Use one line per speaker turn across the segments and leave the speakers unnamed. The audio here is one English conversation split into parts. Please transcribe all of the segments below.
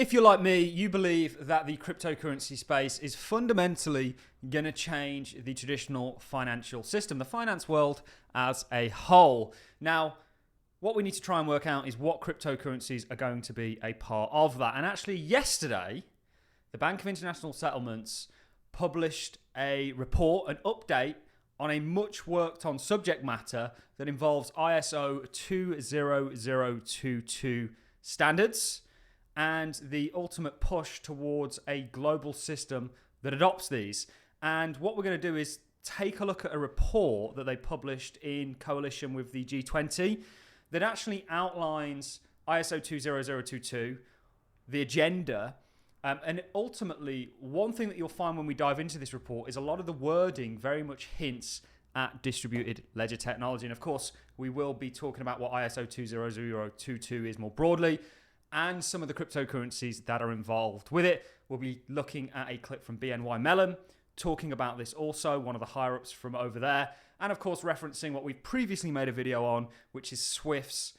If you're like me, you believe that the cryptocurrency space is fundamentally going to change the traditional financial system, the finance world as a whole. Now, what we need to try and work out is what cryptocurrencies are going to be a part of that. And actually, yesterday, the Bank of International Settlements published a report, an update on a much worked on subject matter that involves ISO 20022 standards and the ultimate push towards a global system that adopts these. And what we're going to do is take a look at a report that they published in coalition with the G20 that actually outlines ISO 20022, the agenda, and ultimately, one thing that you'll find when we dive into this report is a lot of the wording very much hints at distributed ledger technology. And of course, we will be talking about what ISO 20022 is more broadly and some of the cryptocurrencies that are involved with it. We'll be looking at a clip from BNY Mellon talking about this also, one of the higher-ups from over there. And of course, referencing what we've previously made a video on, which is Swift's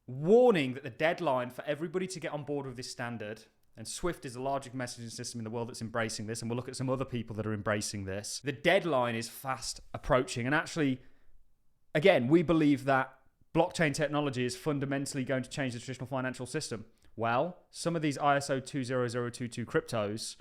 warning that the deadline for everybody to get on board with this standard, and Swift is the largest messaging system in the world that's embracing this, and we'll look at some other people that are embracing this. The deadline is fast approaching. And actually, again, we believe that blockchain technology is fundamentally going to change the traditional financial system. Well, some of these ISO 20022 cryptos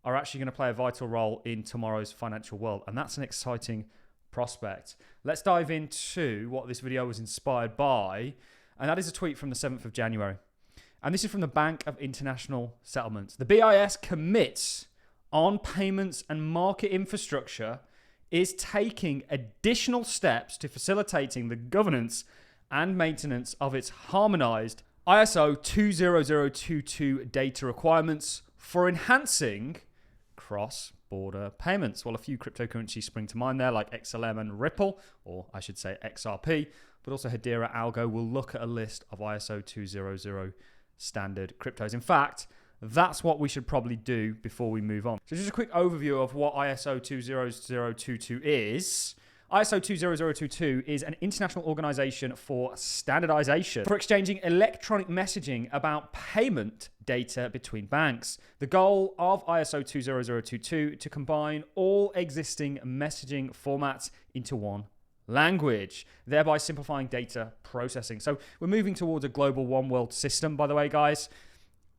are actually going to play a vital role in tomorrow's financial world. And that's an exciting prospect. Let's dive into what this video was inspired by. And that is a tweet from the 7th of January. And this is from the Bank of International Settlements. The BIS commits on payments and market infrastructure is taking additional steps to facilitating the governance and maintenance of its harmonized ISO 20022 data requirements for enhancing cross-border payments. Well, a few cryptocurrencies spring to mind there, like XLM and Ripple, or I should say XRP, but also Hedera, Algo. We'll look at a list of ISO 200 standard cryptos. In fact, that's what we should probably do before we move on. So just a quick overview of what ISO 20022 is. ISO 20022 is an international organization for standardization for exchanging electronic messaging about payment data between banks. The goal of ISO 20022 to combine all existing messaging formats into one language, thereby simplifying data processing. So we're moving towards a global one world system, by the way, guys.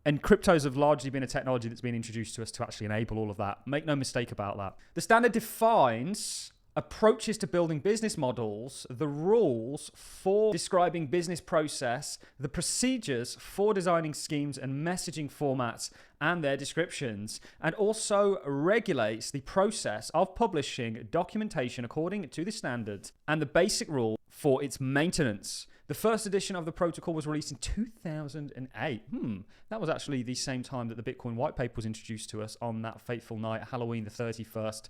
And cryptos have largely been a technology that's been introduced to us to actually enable all of that. Make no mistake about that. The standard defines approaches to building business models, the rules for describing business process, the procedures for designing schemes and messaging formats and their descriptions, and also regulates the process of publishing documentation according to the standard and the basic rule for its maintenance. The first edition of the protocol was released in 2008. That was actually the same time that the Bitcoin white paper was introduced to us on that fateful night, Halloween the 31st,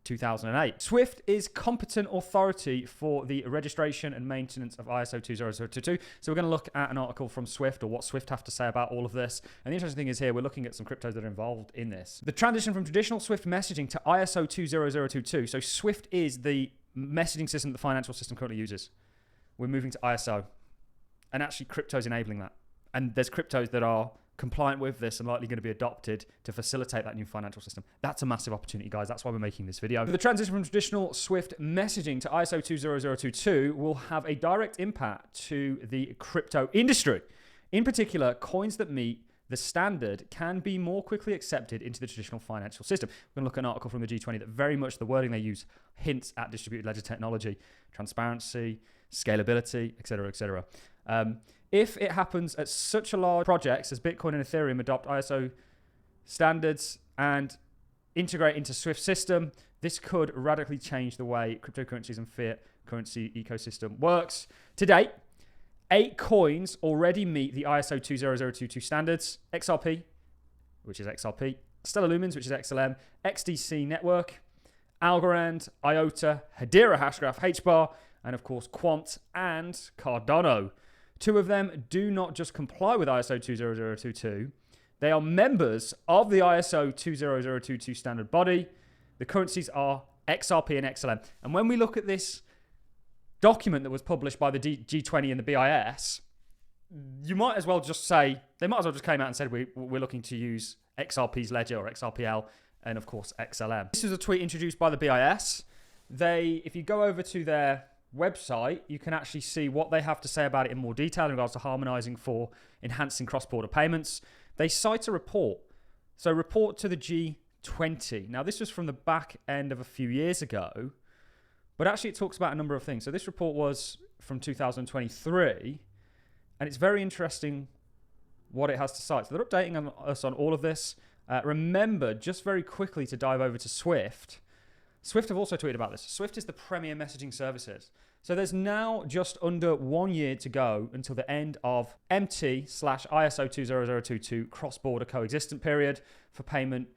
2008. Swift is competent authority for the registration and maintenance of ISO 20022. So we're going to look at an article from Swift, or what Swift have to say about all of this. And the interesting thing is here, we're looking at some cryptos that are involved in this. The transition from traditional Swift messaging to ISO 20022. So Swift is the messaging system that the financial system currently uses. We're moving to ISO. And actually crypto's enabling that. And there's cryptos that are compliant with this and likely going to be adopted to facilitate that new financial system. That's a massive opportunity, guys. That's why we're making this video. The transition from traditional Swift messaging to ISO 20022 will have a direct impact to the crypto industry. In particular, coins that meet the standard can be more quickly accepted into the traditional financial system. We're going to look at an article from the G20 that very much the wording they use hints at distributed ledger technology, transparency, scalability, etc., etc. If it happens at such a large projects as Bitcoin and Ethereum adopt ISO standards and integrate into Swift system, this could radically change the way cryptocurrencies and fiat currency ecosystem works. To date, 8 coins already meet the ISO 20022 standards. XRP, which is XRP, Stellar Lumens, which is XLM, XDC Network, Algorand, IOTA, Hedera Hashgraph, HBAR, and of course Quant and Cardano. 2 of them do not just comply with ISO 20022, they are members of the ISO 20022 standard body. The currencies are XRP and XLM. And when we look at this document that was published by the G20 and the BIS, you might as well just say, they might as well just came out and said, we're looking to use XRP's ledger or XRPL and of course XLM. This is a tweet introduced by the BIS. If you go over to their website, you can actually see what they have to say about it in more detail in regards to harmonizing for enhancing cross-border payments. They cite a report. So report to the G20. Now this was from the back end of a few years ago, but actually it talks about a number of things. So this report was from 2023, and it's very interesting what it has to cite. So they're updating us on all of this. Remember, just very quickly to dive over to Swift. Swift have also tweeted about this. Swift is the premier messaging services. So there's now just under 1 year to go until the end of MT/ISO 20022 cross-border coexistent period for payment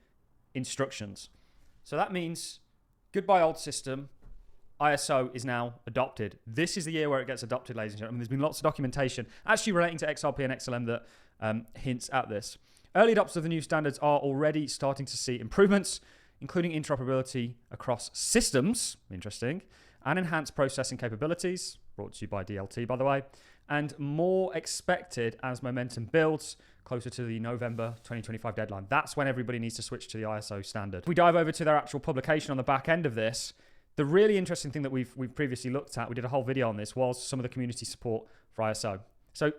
instructions. So that means goodbye old system. ISO is now adopted. This is the year where it gets adopted, ladies and gentlemen. There's been lots of documentation actually relating to XRP and XLM that hints at this. Early adopters of the new standards are already starting to see improvements, including interoperability across systems, interesting, and enhanced processing capabilities, brought to you by DLT, by the way, and more expected as momentum builds closer to the November 2025 deadline. That's when everybody needs to switch to the ISO standard. If we dive over to their actual publication on the back end of this, the really interesting thing that we've previously looked at, we did a whole video on this, was some of the community support for ISO. So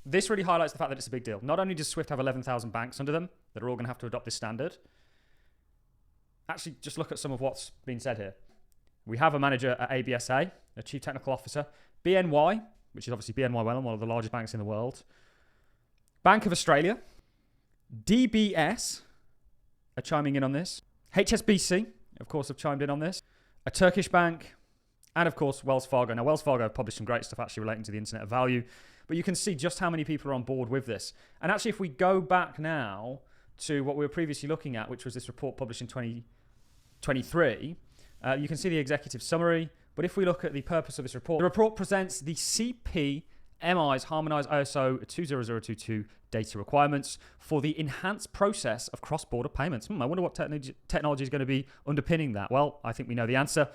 this really highlights the fact that it's a big deal. Not only does Swift have 11,000 banks under them that are all going to have to adopt this standard, actually just look at some of what's been said here. We have a manager at ABSA, a chief technical officer, BNY, which is obviously BNY Mellon, one of the largest banks in the world, Bank of Australia, DBS are chiming in on this, HSBC, of course, have chimed in on this, a Turkish bank, and of course, Wells Fargo. Now, Wells Fargo have published some great stuff actually relating to the Internet of Value, but you can see just how many people are on board with this. And actually, if we go back now to what we were previously looking at, which was this report published in 2023, you can see the executive summary. But if we look at the purpose of this report, the report presents the CPMI's harmonized ISO 20022 data requirements for the enhanced process of cross-border payments. I wonder what technology is going to be underpinning that. Well, I think we know the answer.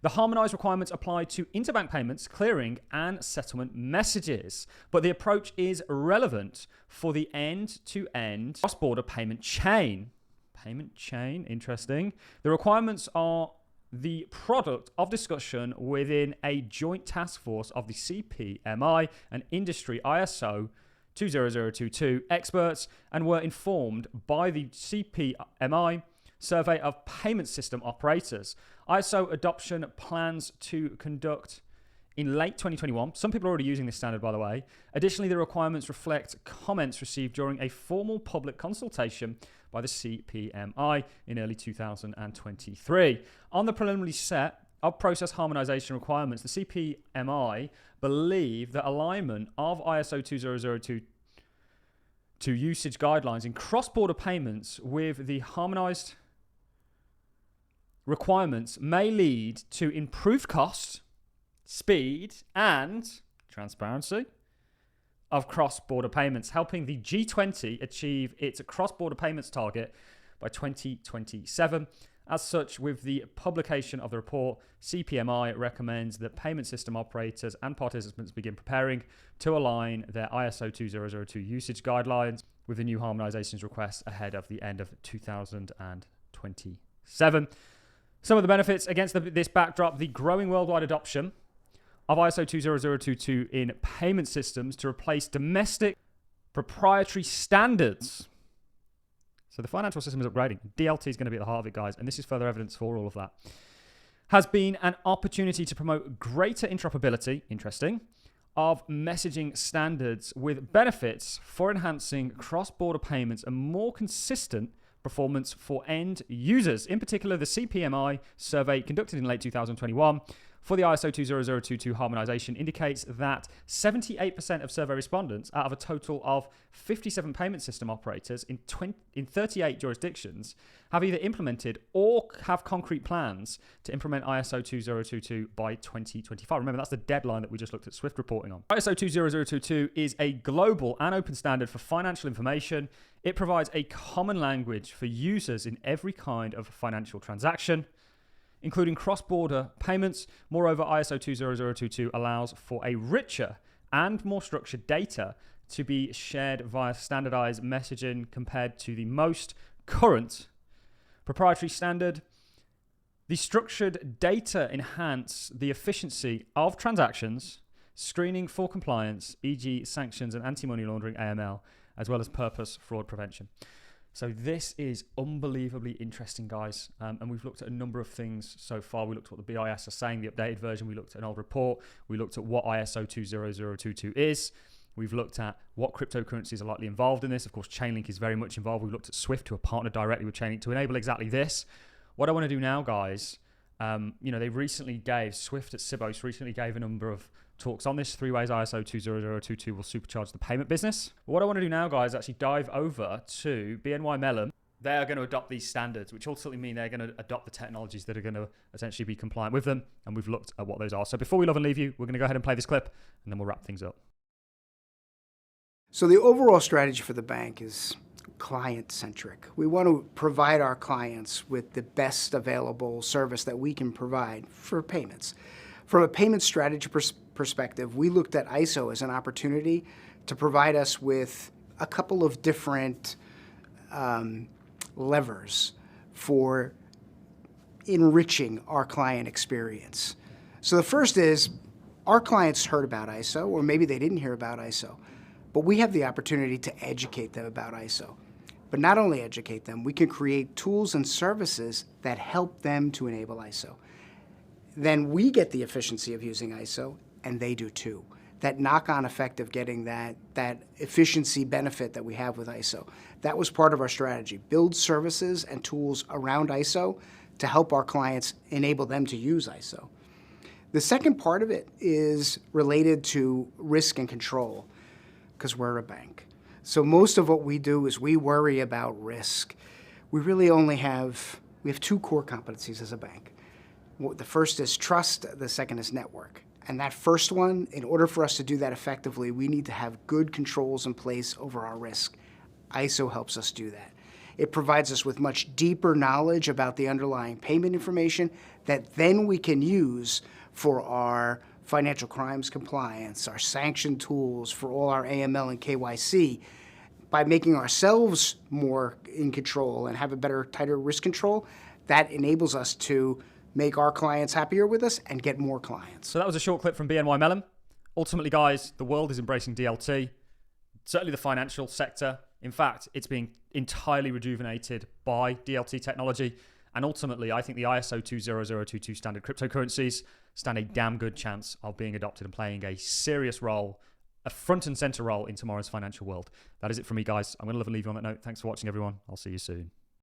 The harmonized requirements apply to interbank payments, clearing, and settlement messages. But the approach is relevant for the end-to-end cross-border payment chain. Payment chain, interesting. The requirements are the product of discussion within a joint task force of the CPMI and industry ISO 20022 experts, and were informed by the CPMI survey of payment system operators. ISO adoption plans to conduct in late 2021. Some people are already using this standard, by the way. Additionally, the requirements reflect comments received during a formal public consultation by the CPMI in early 2023. On the preliminary set of process harmonization requirements, the CPMI believe that alignment of ISO 20022 usage guidelines in cross-border payments with the harmonized requirements may lead to improved cost, speed, and transparency of cross-border payments, helping the G20 achieve its cross-border payments target by 2027. As such, with the publication of the report, CPMI recommends that payment system operators and participants begin preparing to align their ISO 2002 usage guidelines with the new harmonizations requests ahead of the end of 2027. Some of the benefits against this backdrop: the growing worldwide adoption of ISO 20022 in payment systems to replace domestic proprietary standards. So the financial system is upgrading. DLT is going to be at the heart of it, guys, and this is further evidence for all of that. Has been an opportunity to promote greater interoperability, interesting, of messaging standards with benefits for enhancing cross-border payments and more consistent performance for end users. In particular, the CPMI survey conducted in late 2021 for the ISO 20022 harmonization indicates that 78% of survey respondents out of a total of 57 payment system operators in 38 jurisdictions have either implemented or have concrete plans to implement ISO 2022 by 2025. Remember, that's the deadline that we just looked at Swift reporting on. ISO 20022 is a global and open standard for financial information. It provides a common language for users in every kind of financial transaction, including cross-border payments. Moreover, ISO 20022 allows for a richer and more structured data to be shared via standardized messaging compared to the most current proprietary standard. The structured data enhance the efficiency of transactions, screening for compliance, e.g. sanctions and anti-money laundering AML, as well as purpose fraud prevention. So this is unbelievably interesting, guys. And we've looked at a number of things so far. We looked at what the BIS are saying, the updated version. We looked at an old report. We looked at what ISO 20022 is. We've looked at what cryptocurrencies are likely involved in this. Of course, Chainlink is very much involved. We've looked at Swift, who are partnered directly with Chainlink to enable exactly this. What I want to do now, guys, they recently gave, Swift at Sibos recently gave a number of talks on this, 3 ways ISO 20022 will supercharge the payment business. But what I want to do now, guys, is actually dive over to BNY Mellon. They are going to adopt these standards, which ultimately mean they're going to adopt the technologies that are going to essentially be compliant with them. And we've looked at what those are. So before we love and leave you, we're going to go ahead and play this clip, and then we'll wrap things up.
So the overall strategy for the bank is client-centric. We want to provide our clients with the best available service that we can provide for payments. From a payment strategy perspective, we looked at ISO as an opportunity to provide us with a couple of different levers for enriching our client experience. So the first is our clients heard about ISO, or maybe they didn't hear about ISO, but we have the opportunity to educate them about ISO. But not only educate them, we can create tools and services that help them to enable ISO. Then we get the efficiency of using ISO, and they do too. That knock-on effect of getting that efficiency benefit that we have with ISO. That was part of our strategy. Build services and tools around ISO to help our clients enable them to use ISO. The second part of it is related to risk and control, because we're a bank. So most of what we do is we worry about risk. We really only have 2 core competencies as a bank. The first is trust, the second is network. And that first one, in order for us to do that effectively, we need to have good controls in place over our risk. ISO helps us do that. It provides us with much deeper knowledge about the underlying payment information that then we can use for our financial crimes compliance, our sanction tools, for all our AML and KYC. By making ourselves more in control and have a better, tighter risk control, that enables us to make our clients happier with us and get more clients.
So that was a short clip from BNY Mellon. Ultimately, guys, the world is embracing DLT, certainly the financial sector. In fact, it's being entirely rejuvenated by DLT technology. And ultimately, I think the ISO 20022 standard cryptocurrencies stand a damn good chance of being adopted and playing a serious role, a front and center role in tomorrow's financial world. That is it from me, guys. I'm going to love and leave you on that note. Thanks for watching, everyone. I'll see you soon.